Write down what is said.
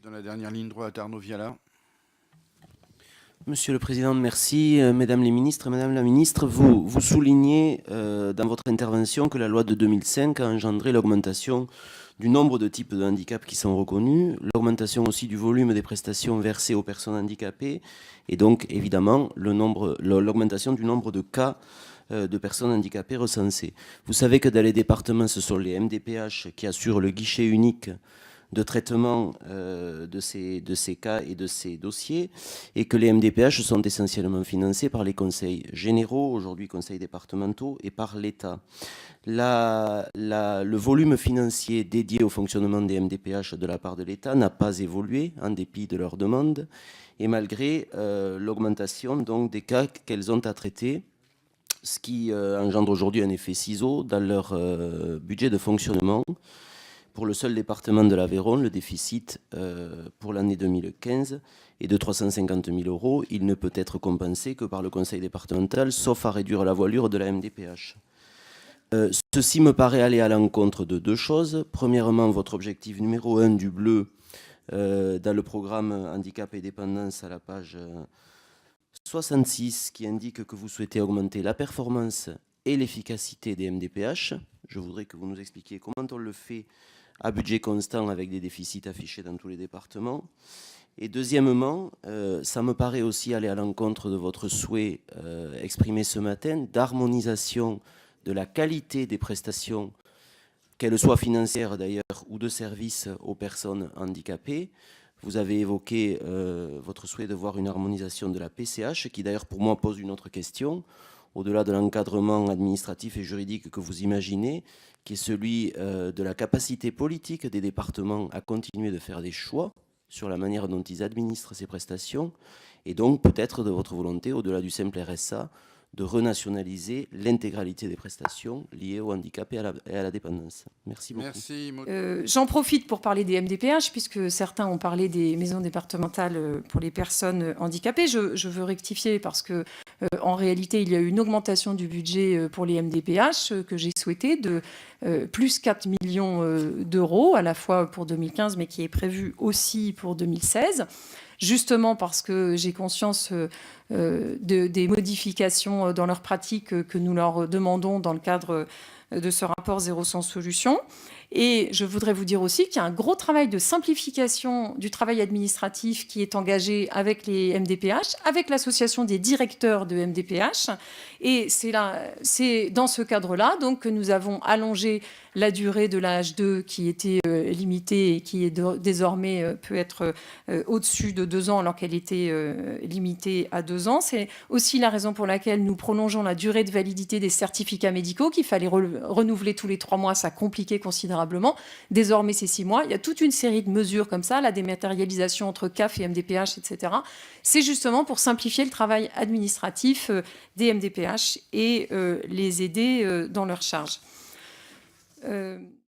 Dans la dernière ligne droite, Arnaud Viala. Monsieur le Président, merci. Mesdames les ministres, Madame la Ministre, vous soulignez dans votre intervention que la loi de 2005 a engendré l'augmentation du nombre de types de handicaps qui sont reconnus, l'augmentation aussi du volume des prestations versées aux personnes handicapées et donc évidemment l'augmentation du nombre de cas de personnes handicapées recensées. Vous savez que dans les départements, ce sont les MDPH qui assurent le guichet unique de traitement de ces cas et de ces dossiers, et que les MDPH sont essentiellement financés par les conseils généraux, aujourd'hui conseils départementaux, et par l'État. Le volume financier dédié au fonctionnement des MDPH de la part de l'État n'a pas évolué en dépit de leurs demandes, et malgré l'augmentation donc des cas qu'elles ont à traiter, ce qui engendre aujourd'hui un effet ciseau dans leur budget de fonctionnement. Pour le seul département de l'Aveyron, le déficit pour l'année 2015 est de 350 000 €. Il ne peut être compensé que par le conseil départemental, sauf à réduire la voilure de la MDPH. Ceci me paraît aller à l'encontre de deux choses. Premièrement, votre objectif numéro 1 du bleu dans le programme handicap et dépendance à la page 66 qui indique que vous souhaitez augmenter la performance et l'efficacité des MDPH. Je voudrais que vous nous expliquiez comment on le fait à budget constant avec des déficits affichés dans tous les départements. Et deuxièmement, ça me paraît aussi aller à l'encontre de votre souhait exprimé ce matin d'harmonisation de la qualité des prestations, qu'elles soient financières d'ailleurs ou de services aux personnes handicapées. Vous avez évoqué votre souhait de voir une harmonisation de la PCH, qui d'ailleurs pour moi pose une autre question, au-delà de l'encadrement administratif et juridique que vous imaginez, qui est celui de la capacité politique des départements à continuer de faire des choix sur la manière dont ils administrent ces prestations, et donc peut-être de votre volonté, au-delà du simple RSA, de renationaliser l'intégralité des prestations liées au handicap et à la dépendance. Merci beaucoup. Merci. J'en profite pour parler des MDPH, puisque certains ont parlé des maisons départementales pour les personnes handicapées. Je veux rectifier parce que, en réalité, il y a eu une augmentation du budget pour les MDPH que j'ai souhaité de plus 4 millions d'euros, à la fois pour 2015, mais qui est prévu aussi pour 2016. Justement parce que j'ai conscience des modifications dans leur pratique que nous leur demandons dans le cadre de ce rapport Zéro sans solution. Et je voudrais vous dire aussi qu'il y a un gros travail de simplification du travail administratif qui est engagé avec les MDPH, avec l'association des directeurs de MDPH. Et c'est dans ce cadre-là donc, que nous avons allongé la durée de la H2 qui était limitée et qui est désormais peut être au-dessus de 2 ans alors qu'elle était limitée à 2 ans. C'est aussi la raison pour laquelle nous prolongeons la durée de validité des certificats médicaux qu'il fallait renouveler tous les 3 mois. Ça compliquait considérablement. Désormais, c'est 6 mois. Il y a toute une série de mesures comme ça, la dématérialisation entre CAF et MDPH, etc. C'est justement pour simplifier le travail administratif des MDPH et les aider dans leurs charges.